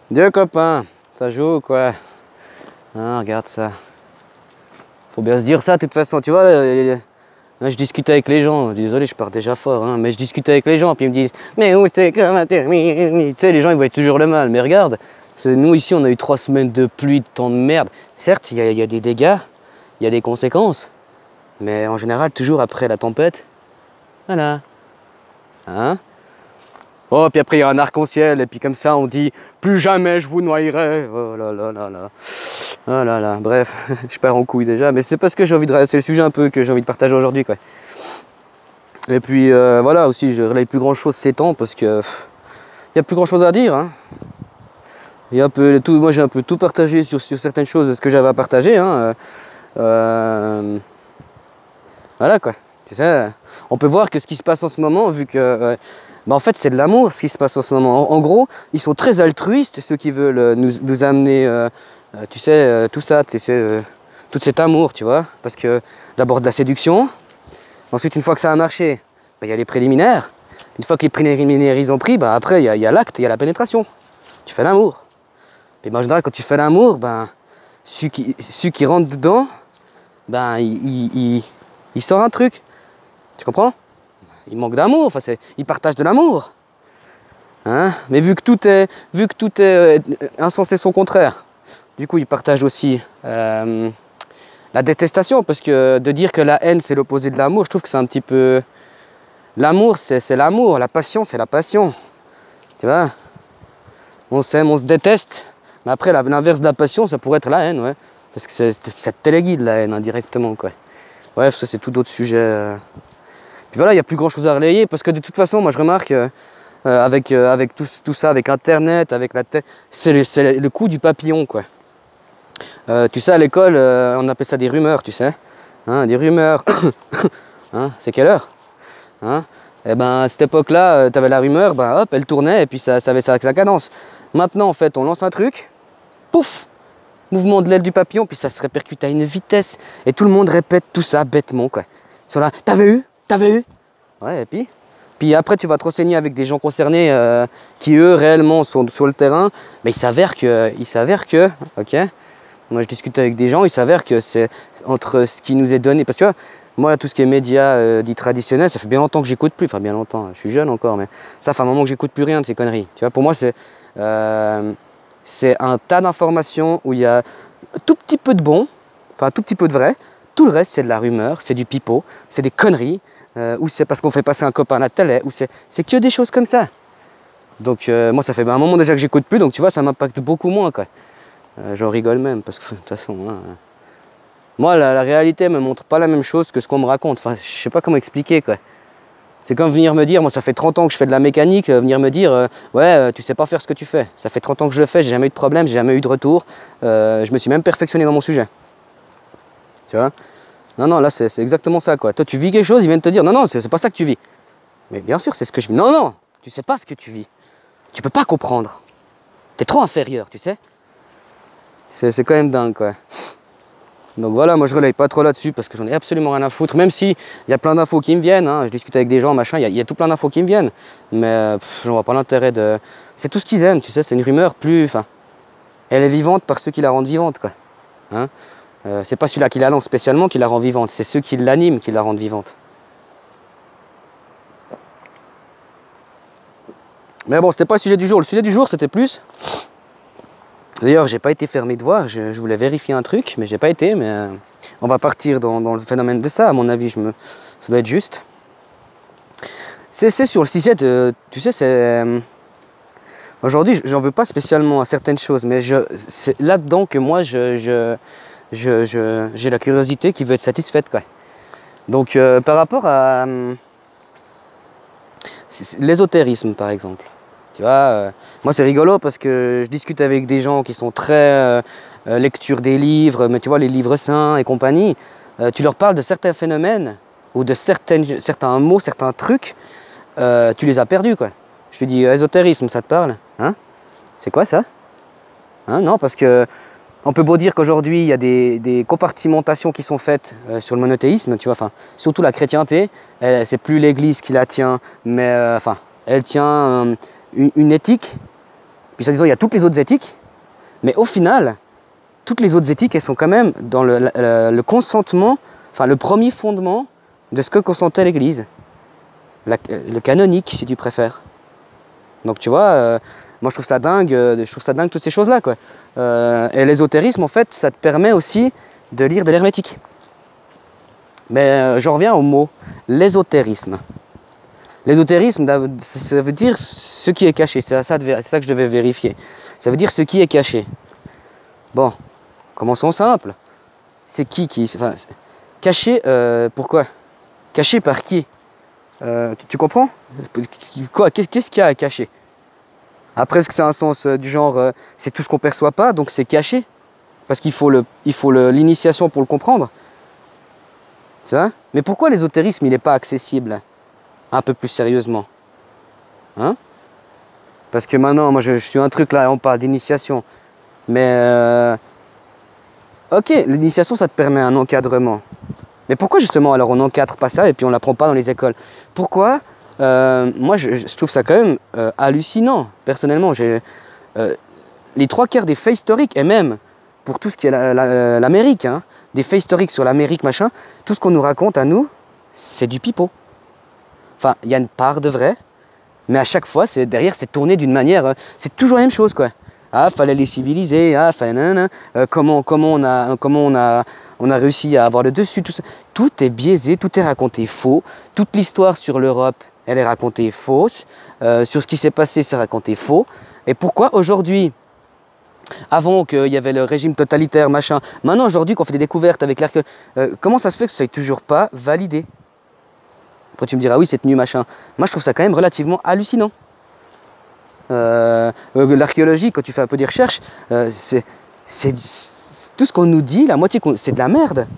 Deux copains, ça joue quoi? Hein, regarde ça. Faut bien se dire ça de toute façon, tu vois. Là, je discute avec les gens, désolé, je pars déjà fort, hein, mais je discute avec les gens, puis ils me disent mais où c'est que ma termine? Tu sais, les gens ils voient toujours le mal, mais regarde, nous ici on a eu 3 semaines de pluie, de temps de merde. Certes, il y a des dégâts, il y a des conséquences, mais en général, toujours après la tempête, voilà. Hein? Oh, puis après il y a un arc-en-ciel, et puis comme ça on dit plus jamais je vous noyerai. Oh là là là là. Oh là là, bref, je pars en couille déjà, mais c'est parce que j'ai envie de. C'est le sujet un peu que j'ai envie de partager aujourd'hui, quoi. Et puis voilà aussi, je relaye plus grand chose ces temps parce que il y a plus grand chose à dire. Hein. Il y a un peu tout, moi j'ai un peu tout partagé sur certaines choses de ce que j'avais à partager. Hein. Voilà quoi. Tu sais, on peut voir que ce qui se passe en ce moment, vu que bah en fait c'est de l'amour ce qui se passe en ce moment. En gros, ils sont très altruistes, ceux qui veulent nous amener, tu sais, tout ça, tu sais, tout cet amour, tu vois. Parce que d'abord de la séduction, ensuite une fois que ça a marché, bah, y a les préliminaires. Une fois que les préliminaires ils ont pris, bah, après il y a l'acte, il y a la pénétration. Tu fais l'amour. Et ben, en général quand tu fais l'amour, ben, celui qui rentre dedans, ben, il sort un truc. Tu comprends? Il manque d'amour, enfin, il partage de l'amour. Hein? Mais vu que tout est un sens et son contraire, du coup il partage aussi la détestation, parce que de dire que la haine c'est l'opposé de l'amour, je trouve que c'est un petit peu... L'amour c'est l'amour, la passion c'est la passion. Tu vois? On s'aime, on se déteste, mais après l'inverse de la passion ça pourrait être la haine, ouais. Parce que ça te téléguide la haine indirectement, quoi. Bref, ça c'est tout d'autres sujets. Puis voilà, il n'y a plus grand chose à relayer, parce que de toute façon, moi je remarque, avec tout ça, avec internet, avec la tête, c'est le coup du papillon, quoi. Tu sais, à l'école, on appelle ça des rumeurs, tu sais. Hein, des rumeurs. Hein, c'est quelle heure? Hein? Et ben à cette époque-là, tu avais la rumeur, ben hop, elle tournait, et puis ça avait sa cadence. Maintenant, en fait, on lance un truc, pouf, mouvement de l'aile du papillon, puis ça se répercute à une vitesse, et tout le monde répète tout ça bêtement, quoi. Ils sont là, t'avais eu? T'avais eu? Ouais, et puis après tu vas te renseigner avec des gens concernés qui eux réellement sont sur le terrain, mais il s'avère que, ok, moi je discute avec des gens, il s'avère que c'est entre ce qui nous est donné, parce que tu vois, moi tout ce qui est médias dits traditionnels, ça fait bien longtemps que j'écoute plus, enfin bien longtemps, je suis jeune encore, mais ça fait un moment que j'écoute plus rien de ces conneries, tu vois, pour moi c'est un tas d'informations où il y a un tout petit peu de bon, enfin un tout petit peu de vrai, tout le reste c'est de la rumeur, c'est du pipeau, c'est des conneries, ou c'est parce qu'on fait passer un copain à la télé, ou c'est que des choses comme ça. Donc moi ça fait un moment déjà que j'écoute plus, donc tu vois ça m'impacte beaucoup moins, quoi. J'en rigole même, parce que de toute façon, hein, moi la réalité me montre pas la même chose que ce qu'on me raconte, enfin je sais pas comment expliquer, quoi. C'est comme venir me dire, moi ça fait 30 ans que je fais de la mécanique, venir me dire ouais tu sais pas faire ce que tu fais. Ça fait 30 ans que je le fais, j'ai jamais eu de problème, j'ai jamais eu de retour, je me suis même perfectionné dans mon sujet. Tu vois? Non, non, là c'est exactement ça, quoi. Toi tu vis quelque chose, ils viennent te dire non, non, c'est pas ça que tu vis. Mais bien sûr c'est ce que je vis. Non, non, tu sais pas ce que tu vis. Tu peux pas comprendre. T'es trop inférieur, tu sais. C'est quand même dingue, quoi. Donc voilà, moi je relaye pas trop là-dessus parce que j'en ai absolument rien à foutre, même si il y a plein d'infos qui me viennent, hein. Je discute avec des gens, machin, il y a tout plein d'infos qui me viennent, mais j'en vois pas l'intérêt de... C'est tout ce qu'ils aiment, tu sais, c'est une rumeur plus... Enfin, elle est vivante par ceux qui la rendent vivante, quoi. Hein, c'est pas celui-là qui la lance spécialement qui la rend vivante, c'est ceux qui l'animent qui la rendent vivante. Mais bon, c'était pas le sujet du jour, le sujet du jour c'était plus... D'ailleurs, j'ai pas été faire mes devoirs, je voulais vérifier un truc, mais j'ai pas été, mais on va partir dans le phénomène de ça, à mon avis, ça doit être juste. C'est sur le sujet de, tu sais, c'est... Aujourd'hui, j'en veux pas spécialement à certaines choses, mais c'est là-dedans que moi, j'ai la curiosité qui veut être satisfaite, quoi. Donc, par rapport à l'ésotérisme, par exemple. Tu vois, moi c'est rigolo parce que je discute avec des gens qui sont très lecture des livres, mais tu vois les livres saints et compagnie, tu leur parles de certains phénomènes ou de certains mots, certains trucs, tu les as perdus, quoi. Je te dis ésotérisme, ça te parle? Hein? C'est quoi ça? Hein? Non, parce que on peut beau dire qu'aujourd'hui il y a des compartimentations qui sont faites sur le monothéisme, tu vois, enfin surtout la chrétienté, c'est plus l'Église qui la tient, mais enfin elle tient une éthique Puis soi-disant, il y a toutes les autres éthiques. Mais au final, toutes les autres éthiques, elles sont quand même dans le consentement, enfin le premier fondement de ce que consentait l'Église. Le canonique, si tu préfères. Donc tu vois, moi je trouve ça dingue toutes ces choses-là, quoi. Et l'ésotérisme, en fait, ça te permet aussi de lire de l'hermétique. Mais j'en reviens au mot, l'ésotérisme. L'ésotérisme, ça veut dire ce qui est caché, c'est ça que je devais vérifier. Ça veut dire ce qui est caché. Bon, commençons simple. C'est enfin, caché, pourquoi? Caché par qui? Tu comprends? Quoi? Qu'est-ce qu'il y a à cacher? Après, est-ce que c'est un sens du genre, c'est tout ce qu'on ne perçoit pas, donc c'est caché? Parce qu'il faut l'initiation pour le comprendre. Tu vois? Mais pourquoi l'ésotérisme, il n'est pas accessible un peu plus sérieusement? Hein? Parce que maintenant, moi je suis un truc là, on parle d'initiation. Mais, ok, l'initiation, ça te permet un encadrement. Mais pourquoi justement alors on n'encadre pas ça et puis on ne l'apprend pas dans les écoles? Pourquoi? Moi je trouve ça quand même hallucinant, personnellement. Les 3/4 des faits historiques, et même pour tout ce qui est l'Amérique, hein, des faits historiques sur l'Amérique, machin, tout ce qu'on nous raconte à nous, c'est du pipeau. Enfin, il y a une part de vrai, mais à chaque fois, derrière, c'est tourné d'une manière... c'est toujours la même chose, quoi. Ah, fallait les civiliser, ah, fallait nanana, comment on a réussi à avoir le dessus, tout ça. Tout est biaisé, tout est raconté faux. Toute l'histoire sur l'Europe, elle est racontée fausse. Sur ce qui s'est passé, c'est raconté faux. Et pourquoi aujourd'hui, avant qu'il y avait le régime totalitaire, machin, maintenant aujourd'hui qu'on fait des découvertes avec l'archéologie, comment ça se fait que ça n'est toujours pas validé? Après tu me diras, oui, c'est tenu, machin. Moi je trouve ça quand même relativement hallucinant. L'archéologie, quand tu fais un peu des recherches, c'est tout ce qu'on nous dit, la moitié, c'est de la merde.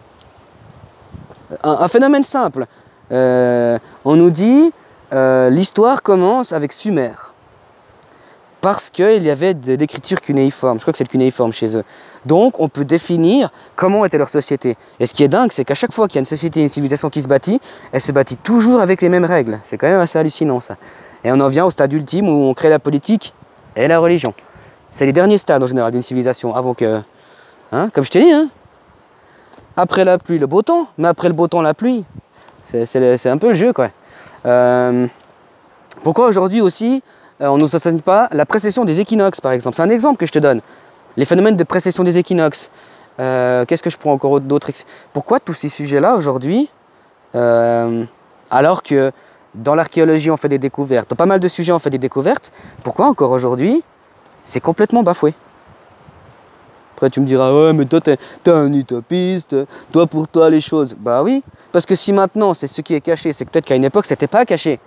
Un phénomène simple. On nous dit, l'histoire commence avec Sumer. Parce qu'il y avait de l'écriture cunéiforme. Je crois que c'est le cunéiforme chez eux. Donc, on peut définir comment était leur société. Et ce qui est dingue, c'est qu'à chaque fois qu'il y a une société, une civilisation qui se bâtit, elle se bâtit toujours avec les mêmes règles. C'est quand même assez hallucinant, ça. Et on en vient au stade ultime où on crée la politique et la religion. C'est les derniers stades, en général, d'une civilisation, avant que... Hein, comme je t'ai dit, hein, après la pluie, le beau temps. Mais après le beau temps, la pluie. C'est un peu le jeu, quoi. Pourquoi aujourd'hui aussi... on ne nous enseigne pas la précession des équinoxes, par exemple. C'est un exemple que je te donne. Les phénomènes de précession des équinoxes. Qu'est-ce que je prends encore d'autres? Pourquoi tous ces sujets-là, aujourd'hui, alors que dans l'archéologie, on fait des découvertes, dans pas mal de sujets, on fait des découvertes, pourquoi encore aujourd'hui, c'est complètement bafoué? Après, tu me diras, ouais, mais toi, t'es un utopiste, toi, pour toi, les choses. Bah oui, parce que si maintenant, c'est ce qui est caché, c'est que peut-être qu'à une époque, c'était pas caché.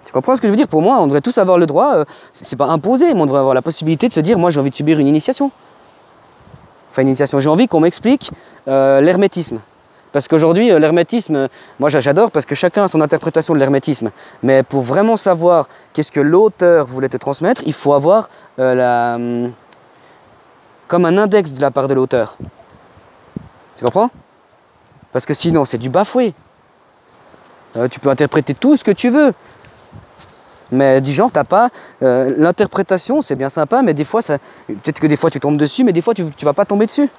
Tu comprends ce que je veux dire? Pour moi, on devrait tous avoir le droit, c'est pas imposé, mais on devrait avoir la possibilité de se dire, moi j'ai envie de subir une initiation. Enfin une initiation, j'ai envie qu'on m'explique l'hermétisme. Parce qu'aujourd'hui, l'hermétisme, moi j'adore parce que chacun a son interprétation de l'hermétisme. Mais pour vraiment savoir qu'est-ce que l'auteur voulait te transmettre, il faut avoir comme un index de la part de l'auteur. Tu comprends? Parce que sinon, c'est du bafoué. Tu peux interpréter tout ce que tu veux. Mais du genre, t'as pas... l'interprétation, c'est bien sympa, mais des fois, peut-être que des fois tu tombes dessus, mais des fois tu vas pas tomber dessus.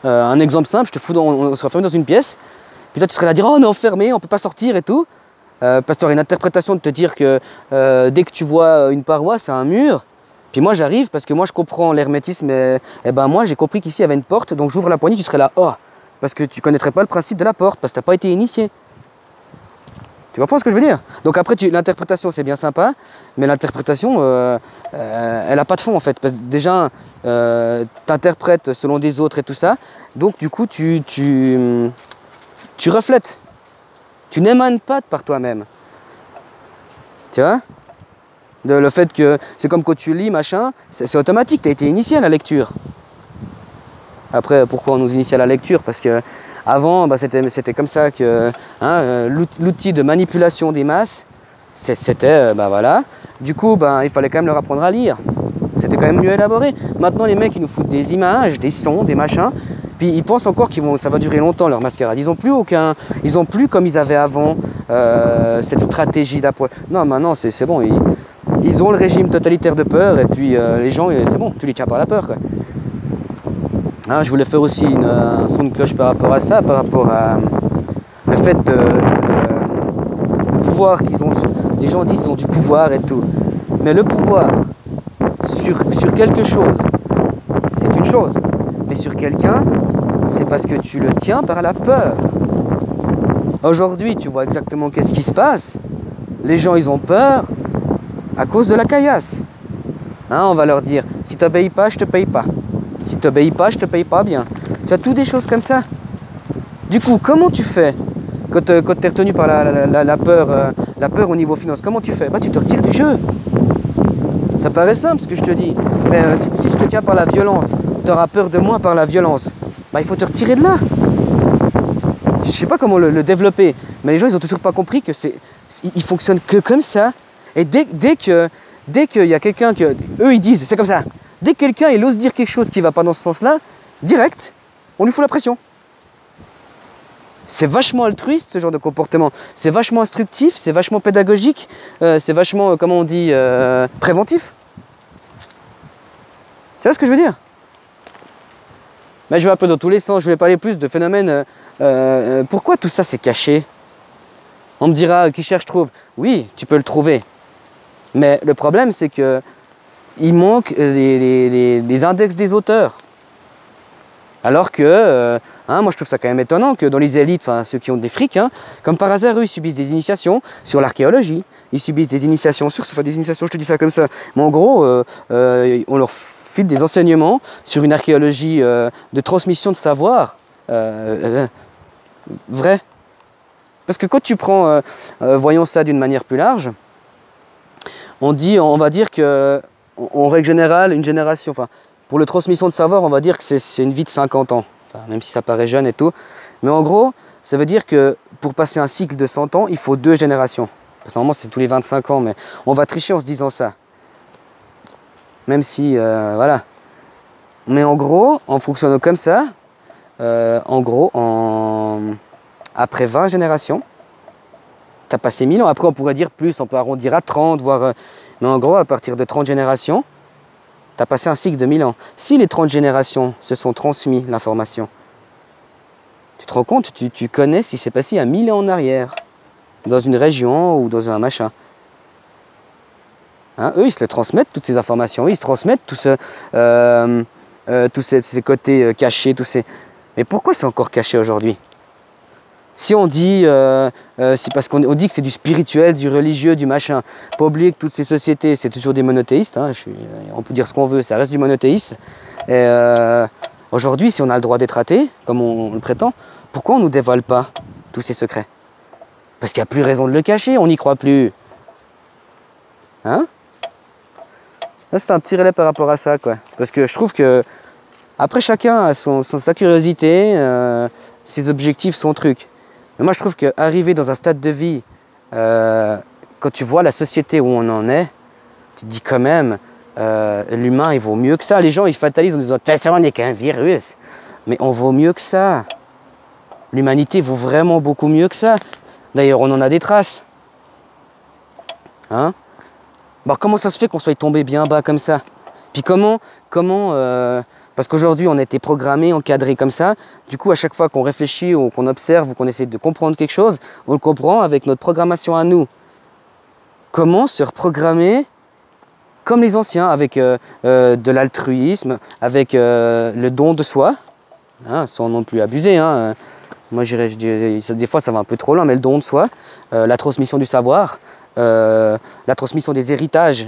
Un exemple simple, je te fous on sera enfermé dans une pièce, puis toi tu serais là à dire, oh on est enfermé, on peut pas sortir et tout. Parce que tu aurais une interprétation de te dire que dès que tu vois une paroi, c'est un mur. Puis moi j'arrive, parce que moi je comprends l'hermétisme, et ben moi j'ai compris qu'ici il y avait une porte, donc j'ouvre la poignée, tu serais là, oh, parce que tu connaîtrais pas le principe de la porte, parce que t'as pas été initié. Tu comprends ce que je veux dire? Donc après, l'interprétation, c'est bien sympa, mais l'interprétation, elle n'a pas de fond, en fait. Parce que déjà, tu interprètes selon des autres et tout ça, donc du coup, tu reflètes. Tu n'émanes pas par toi-même. Tu vois? Le fait que, c'est comme quand tu lis, machin, c'est automatique, tu as été initié à la lecture. Après, pourquoi on nous initie à la lecture? Parce que avant, bah, c'était comme ça que hein, l'outil de manipulation des masses, c'était, bah voilà. Du coup, bah, il fallait quand même leur apprendre à lire. C'était quand même mieux élaboré. Maintenant, les mecs, ils nous foutent des images, des sons, des machins. Puis ils pensent encore que ça va durer longtemps, leur mascarade. Ils ont plus comme ils avaient avant, cette stratégie d'approche. Non, maintenant, c'est bon. ils ont le régime totalitaire de peur et puis les gens, c'est bon, tu les tiens par la peur, quoi. Hein, je voulais faire aussi un son de cloche par rapport à ça, par rapport à le fait de le pouvoir qu'ils ont. Les gens disent qu'ils ont du pouvoir et tout. Mais le pouvoir sur quelque chose, c'est une chose. Mais sur quelqu'un, c'est parce que tu le tiens par la peur. Aujourd'hui, tu vois exactement qu'est-ce qui se passe. Les gens, ils ont peur à cause de la caillasse. Hein, on va leur dire, si tu n'obéis pas, je te paye pas. Si tu n'obéis pas, je te paye pas bien. Tu as toutes des choses comme ça. Du coup, comment tu fais quand tu es retenu par la peur au niveau finance? Comment tu fais? Bah, tu te retires du jeu. Ça paraît simple ce que je te dis. Mais si je te tiens par la violence, tu auras peur de moi par la violence. Bah, il faut te retirer de là. Je sais pas comment le développer. Mais les gens, ils ont toujours pas compris que ils fonctionnent que comme ça. Et dès qu'il y a quelqu'un que eux ils disent, c'est comme ça. Dès que quelqu'un il ose dire quelque chose qui va pas dans ce sens-là, direct, on lui fout la pression. C'est vachement altruiste ce genre de comportement. C'est vachement instructif, c'est vachement pédagogique, c'est vachement, comment on dit, préventif. Tu vois ce que je veux dire? Mais je vais un peu dans tous les sens, je vais parler plus de phénomènes. Pourquoi tout ça c'est caché? On me dira, qui cherche trouve. Oui, tu peux le trouver. Mais le problème c'est que il manque les index des auteurs. Alors que, moi je trouve ça quand même étonnant que dans les élites, enfin ceux qui ont des frics, comme par hasard, eux ils subissent des initiations sur l'archéologie, ils subissent des initiations sur, enfin des initiations, je te dis ça comme ça, mais en gros, on leur file des enseignements sur une archéologie de transmission de savoir, vrai. Parce que quand tu prends, voyons ça d'une manière plus large, on va dire que, en règle générale, une génération, enfin, pour la transmission de savoir, on va dire que c'est une vie de 50 ans, enfin, même si ça paraît jeune et tout. Mais en gros, ça veut dire que pour passer un cycle de 100 ans, il faut 2 générations. Parce que normalement, c'est tous les 25 ans, mais on va tricher en se disant ça. Même si, voilà. Mais en gros, en fonctionnant comme ça, après 20 générations, tu as passé 1000 ans. Après, on pourrait dire plus, on peut arrondir à 30, voire... mais en gros, à partir de 30 générations, tu as passé un cycle de 1000 ans. Si les 30 générations se sont transmis l'information, tu te rends compte, tu connais ce qui s'est passé il y a 1000 ans en arrière, dans une région ou dans un machin. Hein, eux, ils se le transmettent, toutes ces informations. Eux, ils se transmettent tous ces côtés cachés, tous ces... Mais pourquoi c'est encore caché aujourd'hui? Si on dit, c'est parce qu'on dit que c'est du spirituel, du religieux, du machin. Pas oublier que toutes ces sociétés, c'est toujours des monothéistes. On peut dire ce qu'on veut, ça reste du monothéisme. Et aujourd'hui, si on a le droit d'être athée, comme on le prétend, pourquoi on ne nous dévoile pas tous ces secrets? Parce qu'il n'y a plus raison de le cacher, on n'y croit plus. Hein? Là, c'est un petit relais par rapport à ça, quoi. Parce que je trouve que, après, chacun a sa curiosité, ses objectifs, son truc. Mais moi, je trouve qu'arriver dans un stade de vie, quand tu vois la société où on en est, tu te dis quand même, l'humain, il vaut mieux que ça. Les gens, ils fatalisent en disant, de toute façon, on n'est qu'un virus. Mais on vaut mieux que ça. L'humanité vaut vraiment beaucoup mieux que ça. D'ailleurs, on en a des traces. Hein? Bon, comment ça se fait qu'on soit tombé bien bas comme ça? Puis parce qu'aujourd'hui, on a été programmé, encadré comme ça. Du coup, à chaque fois qu'on réfléchit ou qu'on observe ou qu'on essaie de comprendre quelque chose, on le comprend avec notre programmation à nous. Comment se reprogrammer comme les anciens, avec de l'altruisme, avec le don de soi, sans non plus abuser. Moi, des fois, ça va un peu trop loin, mais le don de soi, la transmission du savoir, la transmission des héritages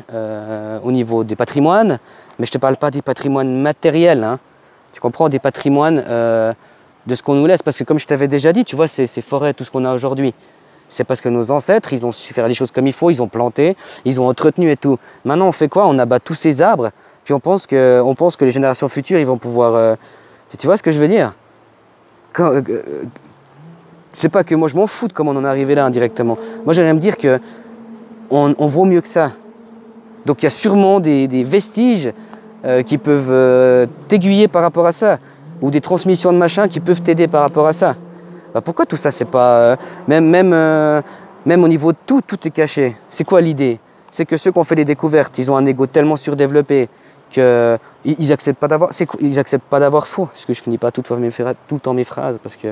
au niveau des patrimoines. Mais je ne te parle pas des patrimoines matériels, tu comprends, des patrimoines de ce qu'on nous laisse. Parce que comme je t'avais déjà dit, tu vois, ces forêts, tout ce qu'on a aujourd'hui, c'est parce que nos ancêtres, ils ont su faire les choses comme il faut, ils ont planté, ils ont entretenu et tout. Maintenant, on fait quoi? On abat tous ces arbres, puis on pense que les générations futures, ils vont pouvoir... Tu vois ce que je veux dire? C'est pas que moi, je m'en fous de comment on en est arrivé là indirectement. Moi, j'aimerais me dire que on vaut mieux que ça. Donc il y a sûrement des vestiges qui peuvent t'aiguiller par rapport à ça, ou des transmissions de machin qui peuvent t'aider par rapport à ça. Bah, pourquoi tout ça, c'est pas... même au niveau de tout est caché. C'est quoi l'idée? c'est que ceux qui ont fait les découvertes, ils ont un ego tellement surdéveloppé qu'ils n'acceptent pas d'avoir faux. Parce que je finis pas tout le temps mes phrases, parce que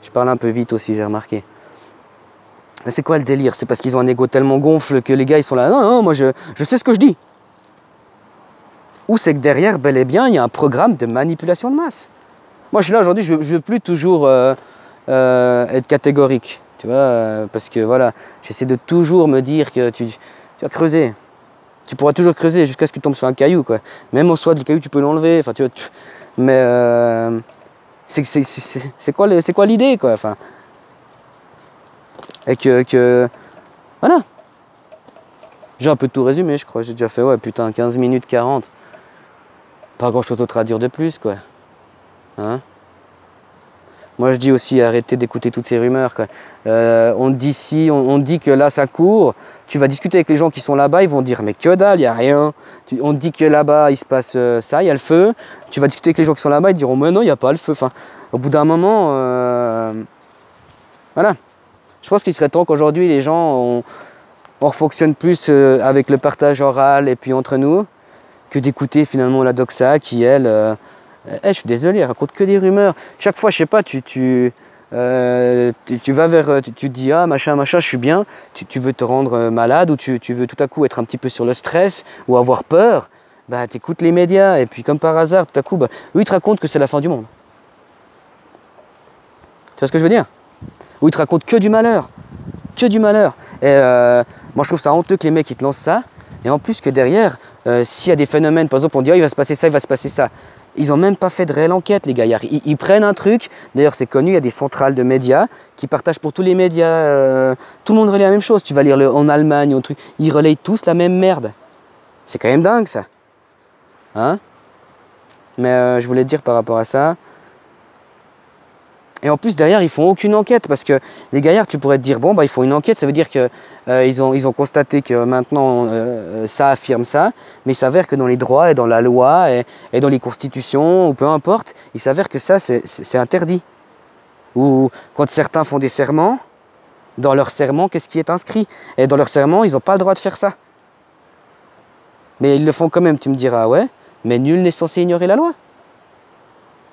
je parle un peu vite aussi, j'ai remarqué. Mais c'est quoi le délire? C'est parce qu'ils ont un ego tellement gonfle que les gars, ils sont là, non, non, moi je sais ce que je dis. Ou c'est que derrière, bel et bien, il y a un programme de manipulation de masse. Moi, je suis là aujourd'hui, je ne veux plus toujours être catégorique, tu vois, parce que voilà, j'essaie de toujours me dire que tu vas creuser. Tu pourras toujours creuser jusqu'à ce que tu tombes sur un caillou, quoi. Même au soit du caillou, tu peux l'enlever, enfin, mais c'est quoi l'idée, quoi, enfin. Et voilà. J'ai un peu tout résumé, je crois. J'ai déjà fait, ouais, putain, 15 minutes 40. Pas grand chose d'autre à dire de plus, quoi. Hein? Moi, je dis aussi, arrêtez d'écouter toutes ces rumeurs, quoi. On dit que là, ça court. Tu vas discuter avec les gens qui sont là-bas, ils vont dire, mais que dalle, il n'y a rien. On te dit que là-bas, il se passe ça, il y a le feu. Tu vas discuter avec les gens qui sont là-bas, ils diront, mais non, il n'y a pas le feu. Enfin, au bout d'un moment, voilà. Je pense qu'il serait temps qu'aujourd'hui, les gens, on fonctionne plus avec le partage oral et puis entre nous, que d'écouter finalement la doxa qui, elle, je suis désolé, elle raconte que des rumeurs. Chaque fois, je sais pas, tu vas vers, tu dis, ah machin, je suis bien, tu veux te rendre malade ou tu veux tout à coup être un petit peu sur le stress ou avoir peur, bah tu écoutes les médias et puis comme par hasard, tout à coup, bah, eux ils te racontent que c'est la fin du monde. Tu vois ce que je veux dire? Ou ils te racontent que du malheur. Que du malheur. Et moi je trouve ça honteux que les mecs ils te lancent ça. Et en plus que derrière, s'il y a des phénomènes, par exemple on dit oh, il va se passer ça, il va se passer ça. Ils n'ont même pas fait de réelle enquête les gaillards. Ils prennent un truc, d'ailleurs c'est connu, il y a des centrales de médias qui partagent pour tous les médias. Tout le monde relaie la même chose. Tu vas lire en Allemagne, un truc, ils relayent tous la même merde. C'est quand même dingue ça. Hein? Mais je voulais te dire par rapport à ça. Et en plus derrière ils font aucune enquête parce que les gaillards tu pourrais te dire bon bah ils font une enquête, ça veut dire que ils ont constaté que maintenant ça affirme ça, mais il s'avère que dans les droits et dans la loi et dans les constitutions ou peu importe, il s'avère que ça c'est interdit. Ou quand certains font des serments, dans leur serment qu'est-ce qui est inscrit? Et dans leur serment ils n'ont pas le droit de faire ça. Mais ils le font quand même, tu me diras ouais, mais nul n'est censé ignorer la loi.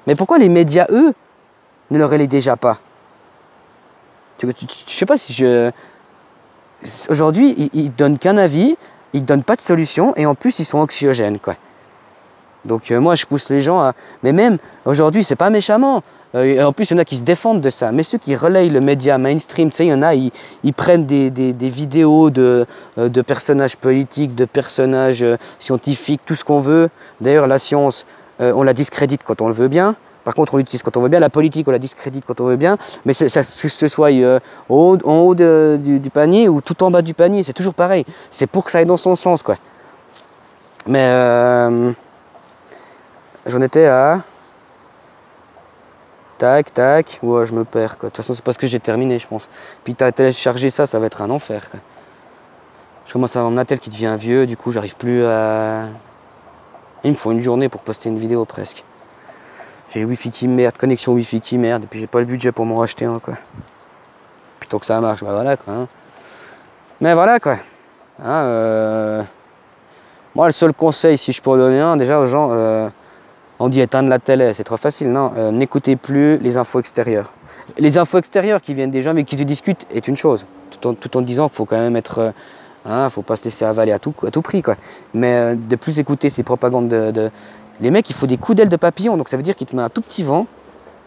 Mais pourquoi les médias eux ne le relaie déjà pas? Je sais pas si je... Aujourd'hui, ils donnent qu'un avis, ils donnent pas de solution et en plus, ils sont anxiogènes, quoi. Donc moi, je pousse les gens à... Mais même, aujourd'hui, c'est pas méchamment. En plus, il y en a qui se défendent de ça. Mais ceux qui relayent le média mainstream, tu sais, il y en a, ils prennent des vidéos de personnages politiques, de personnages scientifiques, tout ce qu'on veut. D'ailleurs, la science, on la discrédite quand on le veut bien. Par contre, on l'utilise quand on veut bien. La politique, on la discrédite quand on veut bien. Mais que ce soit en haut du panier ou tout en bas du panier, c'est toujours pareil. C'est pour que ça aille dans son sens, quoi. Mais j'en étais à... Tac, tac. Ouais, je me perds, quoi. De toute façon, c'est parce que j'ai terminé, je pense. Puis t'as téléchargé ça, ça va être un enfer, quoi. Je commence à avoir mon attel qui devient vieux. Du coup, j'arrive plus à... Il me faut une journée pour poster une vidéo, presque. J'ai le wifi qui merde, connexion wifi qui merde, et puis j'ai pas le budget pour m'en racheter un, quoi. Puis tant que ça marche, bah voilà, quoi. Hein. Mais voilà, quoi. Hein, moi, le seul conseil, si je peux en donner un, déjà aux gens, on dit éteindre la télé, c'est trop facile, non. N'écoutez plus les infos extérieures. Les infos extérieures qui viennent des gens, mais qui te discutent, est une chose. Tout en disant qu'il faut quand même être... Hein, faut pas se laisser avaler à tout prix, quoi. Mais de plus écouter ces propagandes Les mecs, il faut des coups d'aile de papillon, donc ça veut dire qu'il te met un tout petit vent,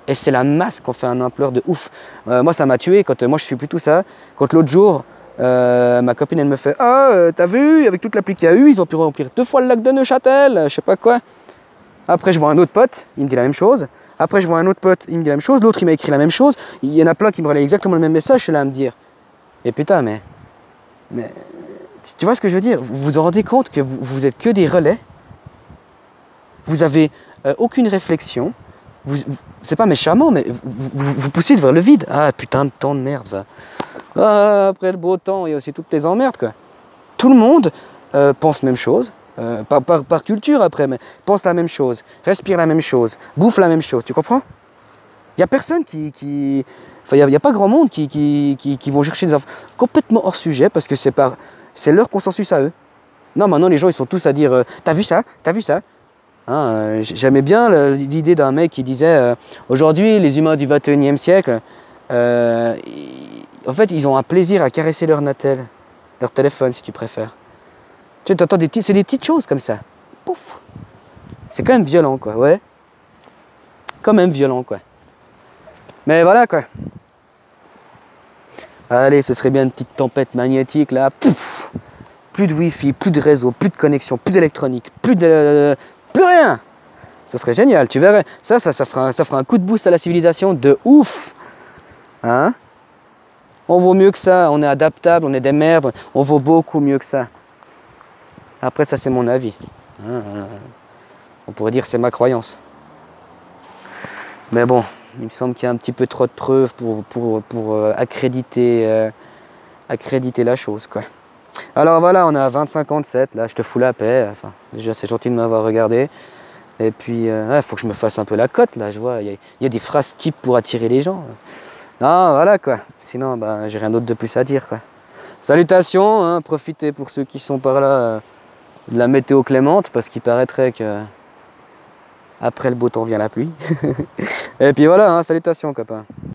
et c'est la masse qu'on fait un ampleur de ouf. Moi, ça m'a tué, moi je suis plutôt ça. Quand l'autre jour, ma copine, elle me fait « Ah, t'as vu, avec toute la pluie qu'il y a eu, ils ont pu remplir 2 fois le lac de Neuchâtel, je sais pas quoi. » Après, je vois un autre pote, il me dit la même chose. Après, je vois un autre pote, il me dit la même chose. L'autre, il m'a écrit la même chose. Il y en a plein qui me relaient exactement le même message, je suis là à me dire « Et putain, mais tu vois ce que je veux dire? Vous vous rendez compte que vous êtes que des relais? Vous avez aucune réflexion, c'est pas méchamment, mais vous poussez vers le vide. Ah putain de temps de merde, va. Ah, après le beau temps, il y a aussi toutes les emmerdes, quoi. Tout le monde pense la même chose, par culture après, mais pense la même chose, respire la même chose, bouffe la même chose, tu comprends? Il n'y a personne Enfin, il n'y a pas grand monde qui vont chercher des infos complètement hors sujet, parce que c'est C'est leur consensus à eux. Non, maintenant les gens ils sont tous à dire t'as vu ça? T'as vu ça? Hein, j'aimais bien l'idée d'un mec qui disait aujourd'hui les humains du 21e siècle, en fait ils ont un plaisir à caresser leur Natel, leur téléphone si tu préfères. Tu entends c'est des petites choses comme ça. Pouf. C'est quand même violent quoi, ouais. Quand même violent quoi. Mais voilà quoi. Allez, ce serait bien une petite tempête magnétique là. Pouf. Plus de wifi, plus de réseau, plus de connexion, plus d'électronique, plus rien. Ça serait génial, tu verrais. Ça fera un coup de boost à la civilisation de ouf. Hein? On vaut mieux que ça, on est adaptable, on est des merdes, on vaut beaucoup mieux que ça. Après, ça c'est mon avis. On pourrait dire que c'est ma croyance. Mais bon, il me semble qu'il y a un petit peu trop de preuves pour accréditer la chose, quoi. Alors voilà, on est à 20,57, là je te fous la paix. Enfin, déjà c'est gentil de m'avoir regardé. Et puis, il faut que je me fasse un peu la cote, là, je vois, il y a des phrases types pour attirer les gens. Non, voilà quoi, sinon bah, j'ai rien d'autre de plus à dire, quoi. Salutations, hein, profitez pour ceux qui sont par là de la météo clémente, parce qu'il paraîtrait que après le beau temps vient la pluie. Et puis voilà, hein, salutations copains.